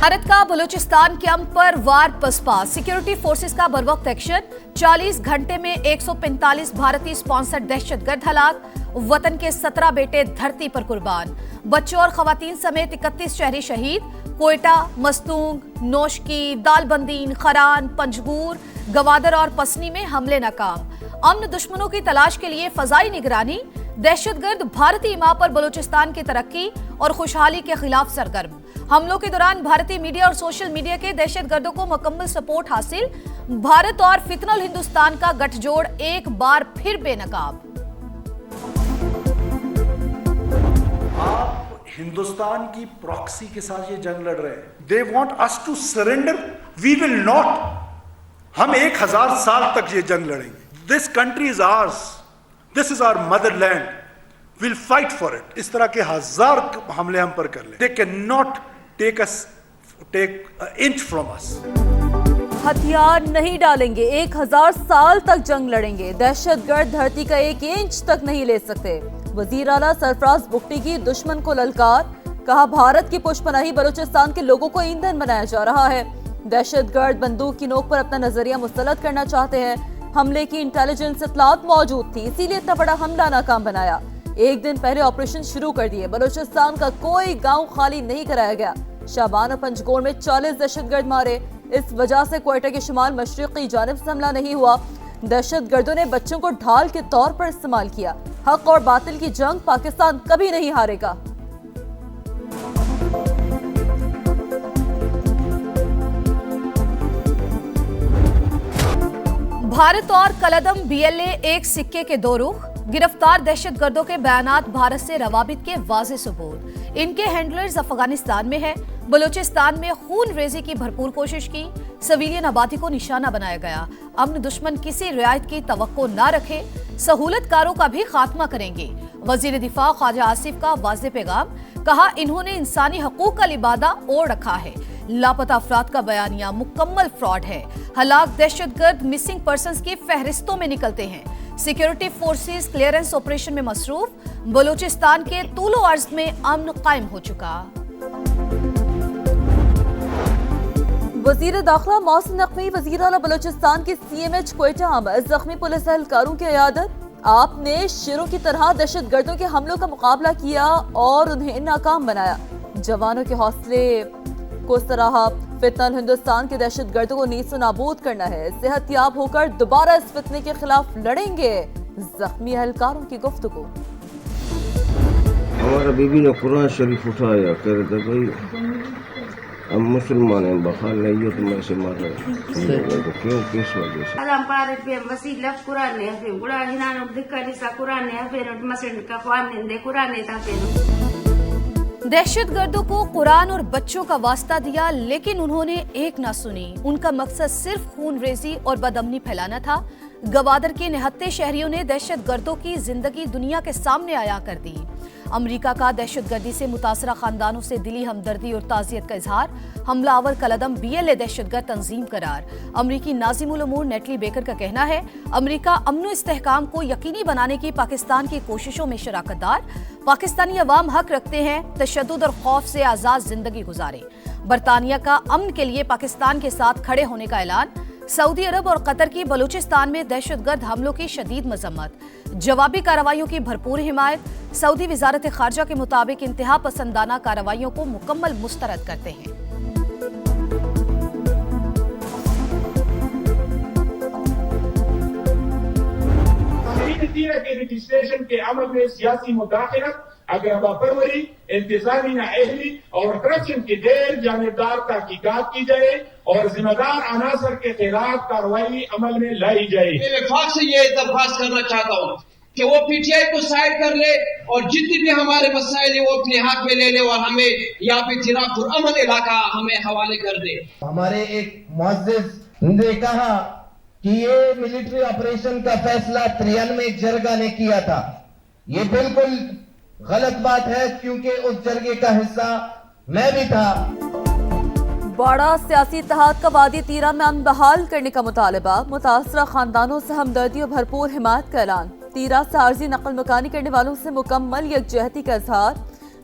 भारत का बलूचिस्तान कैंप पर वार पसपा, security forces का बरवक्त एक्शन। 40 घंटे में 145 भारतीय स्पॉन्सर्ड दहशतगर्द हलाक, वतन के 17 बेटे धरती पर कुर्बान। बच्चों और खवातीन समेत 31 शहरी शहीद। कोयटा, मस्तूंग, नौशकी, दालबंदीन, खरान, पंजगूर, गवादर और पसनी में हमले नाकाम। अमन दुश्मनों की तलाश के लिए फजाई निगरानी। दहशतगर्द भारतीय मां पर बलूचिस्तान की तरक्की और खुशहाली के खिलाफ सरगर्म। हमलों के दौरान भारतीय मीडिया और सोशल मीडिया के दहशतगर्दों को मुकम्मल सपोर्ट हासिल। भारत और फितनल हिंदुस्तान का गठजोड़ एक बार फिर बेनकाब। आप हिंदुस्तान की प्रॉक्सी के साथ ये जंग लड़ रहे हैं। They want us to surrender, we will not. हम 1000 साल तक ये जंग लड़ेंगे। This country is ours, this is our motherland, will fight for it. इस तरह के 1000 हमले हम पर कर ले, they can not take inch from us. हथियार नहीं डालेंगे, 1000 साल तक जंग लड़ेंगे। दहशतगर्द धरती का 1 इंच तक नहीं ले सकते। वजीर आला सरफराज बुगटी की दुश्मन को ललकार, कहा भारत की पुष्पनाही बलूचिस्तान के लोगों को ईंधन बनाया जा रहा है। दहशतगर्द बंदूक की नोक पर अपना नजरिया मुस्तलद करना चाहते हैं। हमले की इंटेलिजेंस इत्तलात मौजूद थी, इसीलिए इतना बड़ा हमला नाकाम बनाया। एक दिन पहले ऑपरेशन शुरू कर दिए। बलूचिस्तान का कोई गांव खाली नहीं कराया गया। शाबान और पंजगोर में 40 दहशतगर्द मारे। इस वजह से कोयटा के शुमाल मशरिकी जानिब से हमला नहीं हुआ। दहशतगर्दों ने बच्चों को ढाल के तौर पर इस्तेमाल किया। हक और बातिल की जंग पाकिस्तान कभी नहीं हारेगा। भारत और कलदम बीएलए एक सिक्के के दो रुख। गिरफ्तार दहशतगर्दों के बयानात भारत से रवाबित के वाज़े सबूत। इनके हैंडलर्स अफगानिस्तान में है। बलूचिस्तान में खून रेजी की भरपूर कोशिश की। सिविलियन आबादी को निशाना बनाया गया। अमन दुश्मन किसी रियायत की तवक्को न रखे। सहूलतकारों का भी खात्मा करेंगे। वजीर दिफा ख्वाजा आसिफ का वाज़े पैगाम, कहा इन्होंने इंसानी हकूक का लिबादा ओढ़ रखा है। लापता अफराद का बयानिया मुकम्मल फ्रॉड है। हलाक दहशतगर्द मिसिंग पर्संस की फहरिस्तों में निकलते हैं। सिक्योरिटी फोर्सेस क्लियरेंस ऑपरेशन में मसरूफ। बलूचिस्तान के तूलो अर्ज में अमन कायम हो चुका। वजीर दाखिला मोहसिन नकवी वजीर आला बलूचिस्तान के CMH कोयटा में जख्मी पुलिस एहलकारों की इयादत। आपने शेरों की तरह दहशतगर्दों के हमलों का मुकाबला किया और उन्हें नाकाम बनाया। जवानों के हौसले को सराहा। फितनल हिंदुस्तान के दहशतगर्दों को नीज़ नाबूद करना है। सेहतयाब होकर दोबारा इस फितने के खिलाफ लड़ेंगे। जख्मी एहलकारों की गुफ्तगू। हमारा बीबी ने कुरान शरीफ उठाया, कह रहे थे भाई हम मुसलमान हैं, बखाल नहीं है तो मैं से मार रहे तो क्यों, किस वजह से? दहशतगर्दों को कुरान और बच्चों का वास्ता दिया, लेकिन उन्होंने एक ना सुनी। उनका मकसद सिर्फ खून रेजी और बदअमनी फैलाना था। गवादर के 79 शहरियों ने दहशतगर्दों की जिंदगी दुनिया के सामने आया कर दी। अमेरिका का दहशतगर्दी से मुतासरा खानदानों से दिली हमदर्दी और ताज़ियत का इजहार। हमलावर कलदम BLA दहशतगर्द तंजीम करार। अमरीकी नाज़िमुल उमूर नेटली बेकर का कहना है अमेरिका अमन व इस्तेहकाम को यकीनी बनाने की पाकिस्तान की कोशिशों में शराकतदार। पाकिस्तानी अवाम हक रखते हैं तशद्दुद और खौफ से आज़ाद जिंदगी गुजारें। बरतानिया का अमन के लिए पाकिस्तान के साथ खड़े होने का ऐलान। सऊदी अरब और कतर की बलूचिस्तान में दहशतगर्द हमलों की शदीद मजम्मत। जवाबी कार्रवाइयों की भरपूर हिमायत। सऊदी वजारत खारजा के मुताबिक इंतहा पसंदाना कार्रवाइयों को मुकम्मल मुस्तरद करते हैं। के रजिस्ट्रेशन के अमल में सियासी मुदाखलत, अगरबापरवरी, इंतजामी नाअहली और करप्शन की गैर जानिबदार तहकीकात की जाए और जिम्मेदार अनासर के खिलाफ कार्रवाई अमल में लाई जाए। मैं विफाक से ये दरख्वास्त करना चाहता हूँ कि वो PTI को साइड कर ले और जितने भी हमारे मसाइल है वो अपने हाथ में ले ले और हमें यहाँ पे जिला पुरअमन इलाका हमें हवाले कर दे। हमारे एक मुअज़्ज़िज़ ने कहा कि ये मिलिट्री ऑपरेशन का फैसला 93 जरगा ने किया था। ये बिल्कुल गलत बात है, क्योंकि उस जरगे का हिस्सा मैं भी था। बड़ा सियासी इत्तेहाद का वादी तीरा में अमन बहाल करने का मुतालबा। मुतासरा खानदानों से हमदर्दी और भरपूर हिमायत का ऐलान। तीरा से आर्जी नकल मकानी करने वालों से मुकम्मल यकजहती का इजहार।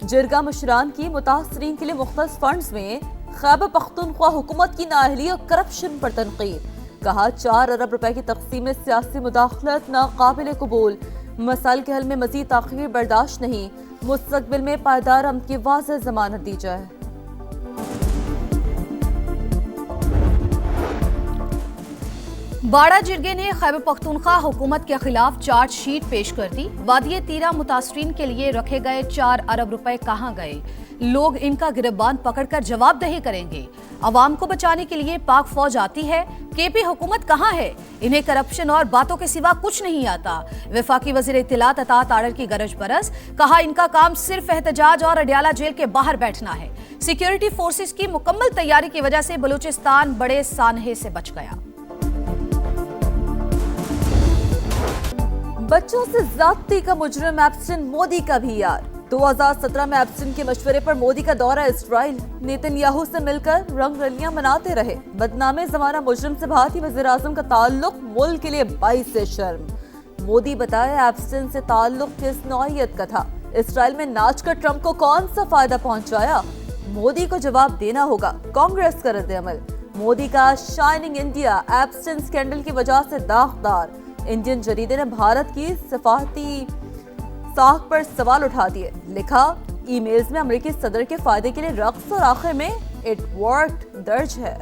जिरगा मुशरान की मुतासरीन के लिए मुख्तलिफ फंड्स में खैबर पख्तूनख्वा हुकूमत की नाअहली और करप्शन पर तनकीद। कहा 4 अरब रुपए की तकसीम में सियासी मुदाखलत नाकाबिल कबूल। मसाइल के हल में मजीद ताख़ीर बर्दाश्त नहीं। मुस्तकबिल में पायदार अमन की वाज़ेह ज़मानत दी जाए। बाड़ा जिरगे ने खैबर पख्तूनख्वा हुकूमत के खिलाफ चार्जशीट पेश कर दी। वादिये तीरा मुतासरीन के लिए रखे गए 4 अरब रुपए कहां गए? लोग इनका गिरबान पकड़कर जवाबदेही करेंगे। अवाम को बचाने के लिए पाक फौज आती है। केपी हुकूमत कहां है? इन्हें करप्शन और बातों के सिवा कुछ नहीं आता। वफाकी वजीर इत्तलात अतात आर्डर की गरज बरस। कहा इनका काम सिर्फ एहतजाज और अडियाला जेल के बाहर बैठना है। सिक्योरिटी फोर्सेस की मुकम्मल तैयारी की वजह से बलूचिस्तान बड़े सानहे से बच गया। बच्चों से ज्यादती का मुजरिम एप्स्टिन मोदी का भी यार। 2017 में एप्स्टिन के मशवरे पर मोदी का दौरा इस्राइल। नेतन्याहू से मिलकर रंग रलियां मनाते रहे। बदनामे जमाना मुजरिम से भारतीय वज़ीर आज़म का ताल्लुक मुल्क के लिए बाइस से शर्म। मोदी बताया एप्स्टिन से ताल्लुक किस नौइयत का था। इस्राइल में नाच कर ट्रंप को कौन सा फायदा पहुंचाया? मोदी को जवाब देना होगा। कांग्रेस का रद्द-ए-अमल। मोदी का शाइनिंग इंडिया एप्स्टिन स्कैंडल की वजह से दागदार। इंडियन जरीदे ने भारत की सफारती साख पर सवाल उठा दिए। लिखा ईमेल्स में अमेरिकी सदर के फायदे के लिए रक्स और आखिर में इट वर्कड दर्ज है।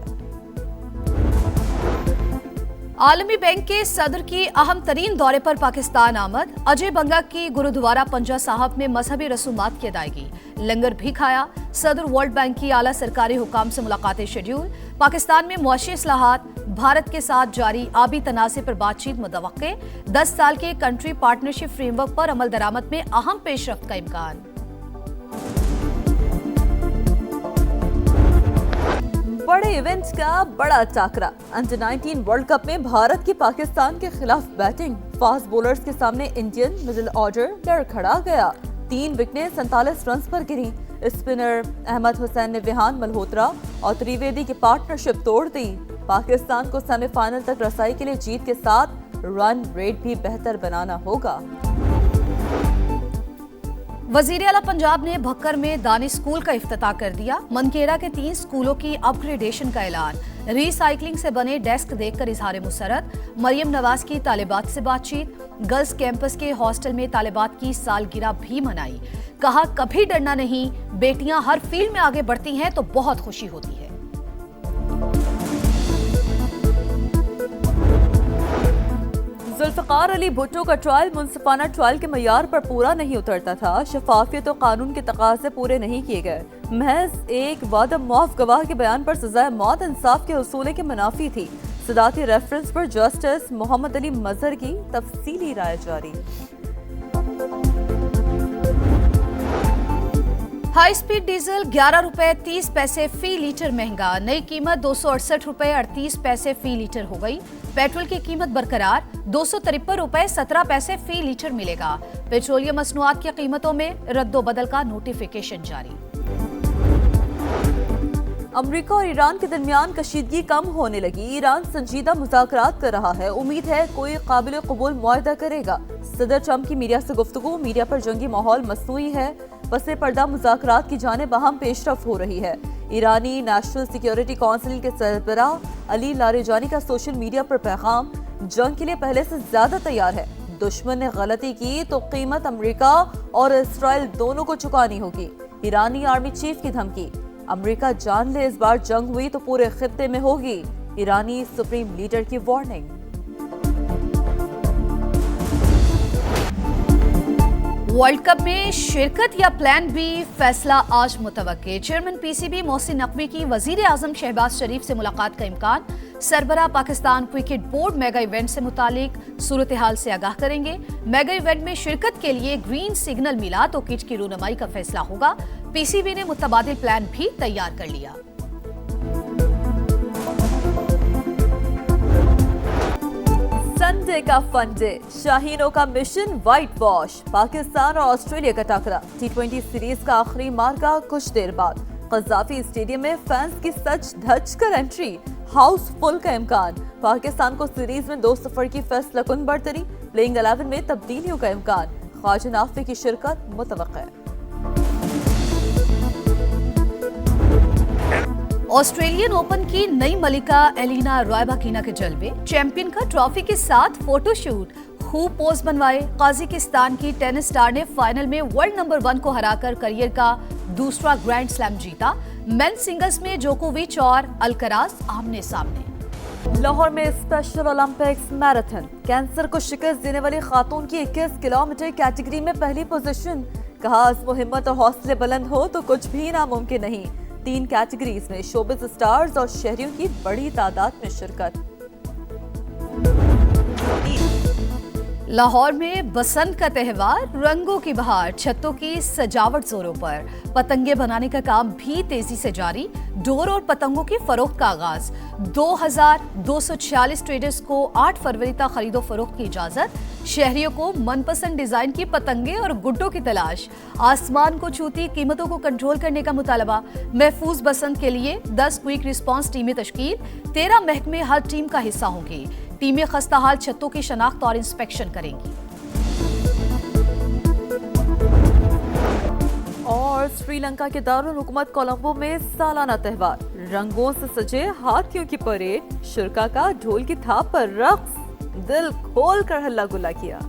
आलमी बैंक के सदर की अहम तरीन दौरे पर पाकिस्तान आमद। अजय बंगा की गुरुद्वारा पंजा साहब में मजहबी रसूमात की अदायगी। लंगर भी खाया। सदर वर्ल्ड बैंक की आला सरकारी हुकाम से मुलाकातें शेड्यूल। पाकिस्तान में मुआशी इस्लाहात। भारत के साथ जारी आबी तनाज़े पर बातचीत मुतवक्के। 10 साल के कंट्री पार्टनरशिप फ्रेमवर्क पर अमल दरामद में अहम पेशरफ्त का इम्कान। बड़े इवेंट का बड़ा टाकरा। अंडर 19 वर्ल्ड कप में भारत की पाकिस्तान के खिलाफ बैटिंग। फास्ट बॉलर्स के सामने इंडियन मिडिल ऑर्डर लड़खड़ा गया। 3 विकेटें 47 रन पर गिरी। स्पिनर अहमद हुसैन ने विहान मल्होत्रा और त्रिवेदी की पार्टनरशिप तोड़ दी। पाकिस्तान को सेमीफाइनल तक रसाई के लिए जीत के साथ रन रेट भी बेहतर बनाना होगा। वजीर आला पंजाब ने भक्कर में दानिश स्कूल का इफ्तिताह कर दिया। मनकेरा के 3 स्कूलों की अपग्रेडेशन का ऐलान। रीसाइक्लिंग से बने डेस्क देखकर इजहार मुसरत। मरियम नवाज की तालिबात से बातचीत। गर्ल्स कैंपस के हॉस्टल में तालिबात की सालगिरह भी मनाई। कहा कभी डरना नहीं, बेटियां हर फील्ड में आगे बढ़ती हैं तो बहुत खुशी होती है। जुल्फ़िकार अली भुट्टो का ट्रायल मुनसिफाना ट्रायल के मयार पर पूरा नहीं उतरता था। शफाफियत और कानून के तकाज़े पूरे नहीं किए गए। महज एक वादा मुआफ गवाह के बयान पर सजाए मौत इंसाफ के उसूल के मुनाफी थी। सदाती रेफरेंस पर जस्टिस मोहम्मद अली मजहर की तफसीली राय जारी। हाई स्पीड डीजल 11 रुपए 30 पैसे फी लीटर महंगा। नई कीमत 268 रुपए 38 पैसे फी लीटर हो गई। पेट्रोल की कीमत बरकरार 253 रुपए 17 पैसे फी लीटर मिलेगा। पेट्रोलियम मसनूआत की कीमतों में रद्दोबदल का नोटिफिकेशन जारी। अमेरिका और ईरान के दरमियान कशीदगी कम होने लगी। ईरान संजीदा मुज़ाकरात कर रहा है। उम्मीद है कोई काबिल कबूल मुआहदा करेगा। सदर ट्रंप की मीडिया से गुफ्तगू। मीडिया पर जंगी माहौल मसनूई है। पसे पर्दा मुज़ाकरात की जानिब अहम पेशरफ हो रही है। ईरानी नेशनल सिक्योरिटी काउंसिल के सरबराह अली लारेजानी का सोशल मीडिया पर पैगाम जंग के लिए पहले से ज्यादा तैयार है। दुश्मन ने गलती की तो कीमत अमेरिका और इसराइल दोनों को चुकानी होगी। ईरानी आर्मी चीफ की धमकी। अमेरिका जान ले इस बार जंग हुई तो पूरे खित्ते में होगी। ईरानी सुप्रीम लीडर की वार्निंग। वर्ल्ड कप में शिरकत या प्लान बी, फैसला आज मुतवक्के। चेयरमैन पीसीबी मोहसिन नकवी की वजीर आजम शहबाज शरीफ से मुलाकात का इम्कान। सरबरा Pakistan cricket board mega event से मुतालिक सूरत हाल से आगाह करेंगे। मेगा इवेंट में शिरकत के लिए ग्रीन सिग्नल मिला तो किट की रूनमाई का फैसला होगा। पीसीबी ने मुतबादिल प्लान भी तैयार कर लिया। संडे का फन डे। शाहीनों का मिशन व्हाइट वॉश। पाकिस्तान और ऑस्ट्रेलिया का टकरा। T20 सीरीज का आखिरी मार्का कुछ देर बाद। कज़ाफी स्टेडियम में फैंस की सच धज कर एंट्री। हाउसफुल का इम्कान। पाकिस्तान को सीरीज में 2-0 की फैसला कुन बढ़तरी। प्लेइंग 11 में तब्दीलियों का इम्कान। ख्वाजा नाफी की शिरकत मुतवक्के। ऑस्ट्रेलियन ओपन की नई मलिका एलिना रायबाकिना के जलवे, चैंपियन का ट्रॉफी के साथ फोटोशूट, खूब पोज बनवाए। काजाकिस्तान की टेनिस स्टार ने फाइनल में वर्ल्ड नंबर 1 को हराकर करियर का दूसरा ग्रैंड स्लैम जीता। मेन सिंगल्स में जोकोविच और अल्कराज आमने सामने। लाहौर में स्पेशल ओलंपिक्स मैराथन, कैंसर को शिकस्त देने वाली खातून की 21 किलोमीटर कैटेगरी में पहली पोजीशन। कहा अज़्म हिम्मत और हौसले बुलंद हो तो कुछ भी नामुमकिन नहीं। 3 कैटेगरीज में शोबिस स्टार्स और शहरियों की बड़ी तादाद में शिरकत। लाहौर में बसंत का त्योहार, रंगों की बहार, छतों की सजावट जोरों पर। पतंगे बनाने का काम भी तेजी से जारी। डोर और पतंगों की फरोख्त का आगाज। 2246 ट्रेडर्स को 8 फरवरी तक खरीदो फरोख्त की इजाजत। शहरियों को मनपसंद डिजाइन की पतंगे और गुड्डों की तलाश। आसमान को छूती कीमतों को कंट्रोल करने का मुतालबा। महफूज बसंत के लिए 10 क्विक रिस्पांस टीमें तश्कील। 13 महकमे हर टीम का हिस्सा होंगे। टीमें खस्ताहाल छतों की शनाख्त और इंस्पेक्शन करेंगी। और श्रीलंका के दारुल हुकूमत कोलंबो में सालाना त्योहार, रंगों से सजे हाथियों की परेड, शुरका का ढोल की थाप पर रक्स, दिल खोल कर हल्ला गुल्ला किया।